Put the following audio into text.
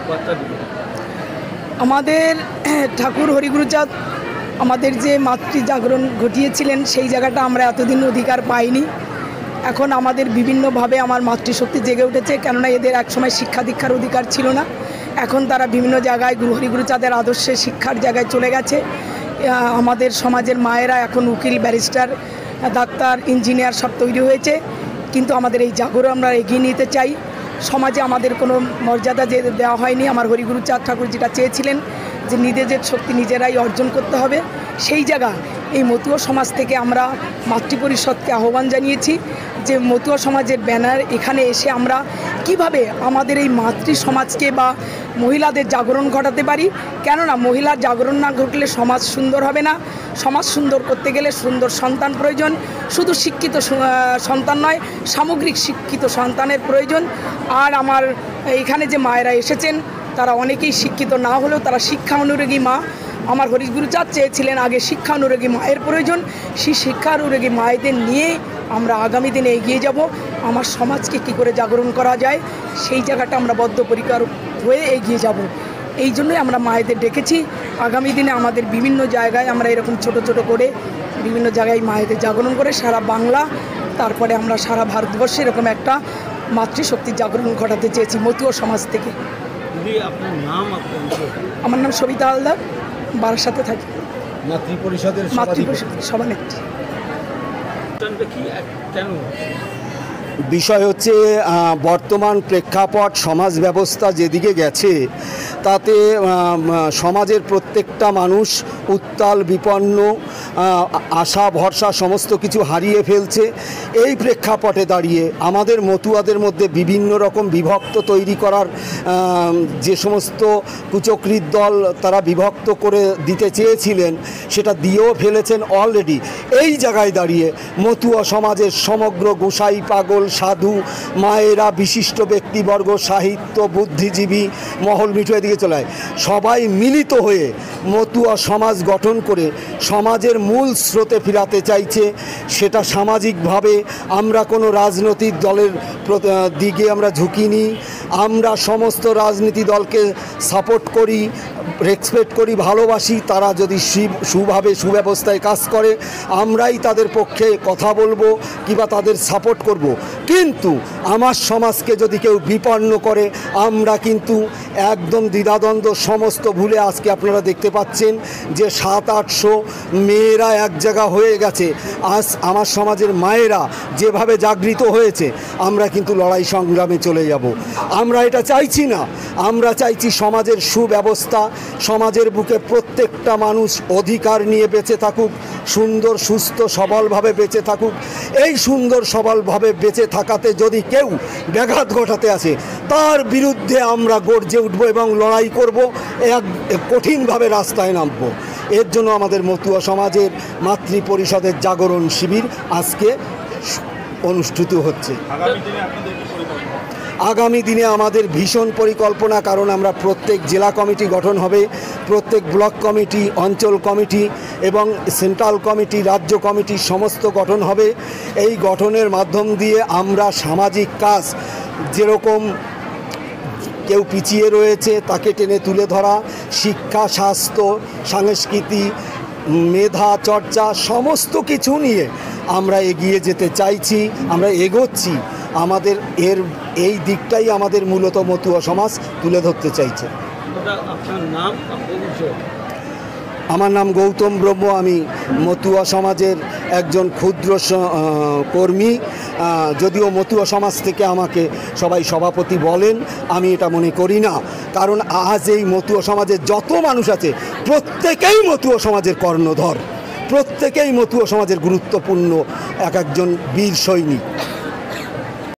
বার্তা দিবেন? আমাদের ঠাকুর হরিগুরুচাঁদ আমাদের যে মাতৃ জাগরণ ঘটিয়েছিলেন সেই জায়গাটা আমরা এতদিন অধিকার পাইনি। এখন আমাদের বিভিন্নভাবে আমার মাতৃশক্তি জেগে উঠেছে, কেননা এদের একসময় শিক্ষা দীক্ষার অধিকার ছিল না। এখন তারা বিভিন্ন জায়গায় হরিগুরুচাঁদের আদর্শে শিক্ষার জায়গায় চলে গেছে। আমাদের সমাজের মায়েরা এখন উকিল, ব্যারিস্টার, ডাক্তার, ইঞ্জিনিয়ার সব তৈরি হয়েছে। কিন্তু আমাদের এই জাগরণ আমরা এগিয়ে নিতে চাই। সমাজে আমাদের কোনো মর্যাদা যে দেওয়া হয়নি। আমার হরিগুরুচাঁদ ঠাকুর যেটা চেয়েছিলেন যে নিজেদের শক্তি নিজেরাই অর্জন করতে হবে, সেই জায়গা এই মতুয়া সমাজ থেকে আমরা মাতৃপরিষদকে আহ্বান জানিয়েছি যে মতুয়া সমাজের ব্যানার এখানে এসে আমরা কিভাবে আমাদের এই মাতৃ সমাজকে বা মহিলাদের জাগরণ ঘটাতে পারি। কেননা মহিলার জাগরণ না ঘটলে সমাজ সুন্দর হবে না। সমাজ সুন্দর করতে গেলে সুন্দর সন্তান প্রয়োজন। শুধু শিক্ষিত সন্তান নয়, সামগ্রিক শিক্ষিত সন্তানের প্রয়োজন। আর আমার এখানে যে মায়েরা এসেছেন তারা অনেকেই শিক্ষিত না হলেও তারা শিক্ষা অনুরাগী মা। আমার হরিগুরুচাঁদ চেয়েছিলেন আগে শিক্ষা অনুরাগী মায়ের প্রয়োজন। সেই শিক্ষা অনুরাগী মায়েদের নিয়ে আমরা আগামী দিনে এগিয়ে যাব। আমার সমাজকে কী করে জাগরণ করা যায় সেই জায়গাটা আমরা বদ্ধপরিকর হয়ে এগিয়ে যাব। এই জন্যই আমরা মায়েদের ডেকেছি। আগামী দিনে আমাদের বিভিন্ন জায়গায় আমরা এরকম ছোট ছোট করে বিভিন্ন জায়গায় মায়েদের জাগরণ করে সারা বাংলা, তারপরে আমরা সারা ভারতবর্ষে এরকম একটা মাতৃশক্তির জাগরণ ঘটাতে চেয়েছি মতুয়া সমাজ থেকে। আপনার নাম? আমার নাম সবিতা হালদার, বারাসাতে থাকি। মাতৃপরিষদের সভানেত্রী। কেন? বিষয় হচ্ছে বর্তমান প্রেক্ষাপট সমাজ ব্যবস্থা যেদিকে গেছে তাতে সমাজের প্রত্যেকটা মানুষ উত্তাল, বিপন্ন, আশা ভরসা সমস্ত কিছু হারিয়ে ফেলছে। এই প্রেক্ষাপটে দাঁড়িয়ে আমাদের মতুয়াদের মধ্যে বিভিন্ন রকম বিভক্ত তৈরি করার যে সমস্ত কুচক্রীর দল তারা বিভক্ত করে দিতে চেয়েছিলেন সেটা দিয়েও ফেলেছেন অলরেডি। এই জায়গায় দাঁড়িয়ে মতুয়া সমাজের সমগ্র গোসাই, পাগল, সাধু, মায়েরা, বিশিষ্ট ব্যক্তিবর্গ, সাহিত্য, বুদ্ধিজীবী মহল মিঠুয়ে দিকে চলে সবাই মিলিত হয়ে মতুয়া সমাজ গঠন করে সমাজের মূল স্রোতে ফিরাতে চাইছে। সেটা সামাজিকভাবে আমরা কোনো রাজনৈতিক দলের দিকে আমরা ঝুঁকিনি। আমরা সমস্ত রাজনীতি দলকে সাপোর্ট করি, রেসপেক্ট করি, ভালোবাসি। তারা যদি সুভাবে সুব্যবস্থায় কাজ করে আমরাই তাদের পক্ষে কথা বলবো কিংবা তাদের সাপোর্ট করব। কিন্তু আমার সমাজকে যদি কেউ বিপন্ন করে আমরা কিন্তু একদম দ্বিধাদ্বন্দ্ব সমস্ত ভুলে আজকে আপনারা দেখতে পাচ্ছেন যে 700-800 মেয়েরা এক জায়গা হয়ে গেছে। আজ আমার সমাজের মায়েরা যেভাবে জাগৃত হয়েছে আমরা কিন্তু লড়াই সংগ্রামে চলে যাব। আমরা এটা চাইছি না। আমরা চাইছি সমাজের সুব্যবস্থা, সমাজের বুকে প্রত্যেকটা মানুষ অধিকার নিয়ে বেঁচে থাকুক, সুন্দর, সুস্থ, সবলভাবে বেঁচে থাকুক। এই সুন্দর সবলভাবে বেঁচে থাকাতে যদি কেউ ব্যাঘাত ঘটাতে আসে তার বিরুদ্ধে আমরা গর্জে উঠব এবং লড়াই করব, এক কঠিনভাবে রাস্তায় নামব। এর জন্য আমাদের মতুয়া সমাজের মাতৃপরিষদের জাগরণ শিবির আজকে অনুষ্ঠিত হচ্ছে। আগামী দিনে আমাদের ভীষণ পরিকল্পনা, কারণ আমরা প্রত্যেক জেলা কমিটি গঠন হবে, প্রত্যেক ব্লক কমিটি, অঞ্চল কমিটি এবং সেন্ট্রাল কমিটি, রাজ্য কমিটি সমস্ত গঠন হবে। এই গঠনের মাধ্যম দিয়ে আমরা সামাজিক কাজ, যেরকম কেউ পিছিয়ে রয়েছে তাকে টেনে তুলে ধরা, শিক্ষা, স্বাস্থ্য, সংস্কৃতি, মেধা চর্চা সমস্ত কিছু নিয়ে আমরা এগিয়ে যেতে চাইছি, আমরা এগোচ্ছি। আমাদের এই দিকটাই আমাদের মূলত মতুয়া সমাজ তুলে ধরতে চাইছে। আমার নাম গৌতম ব্রহ্ম। আমি মতুয়া সমাজের একজন ক্ষুদ্র কর্মী। যদিও মতুয়া সমাজ থেকে আমাকে সবাই সভাপতি বলেন, আমি এটা মনে করি না। কারণ আজ এই মতুয়া সমাজের যত মানুষ আছে প্রত্যেকেই মতুয়া সমাজের কর্ণধর, প্রত্যেকেই মতুয়া সমাজের গুরুত্বপূর্ণ একজন বীর সৈনিক।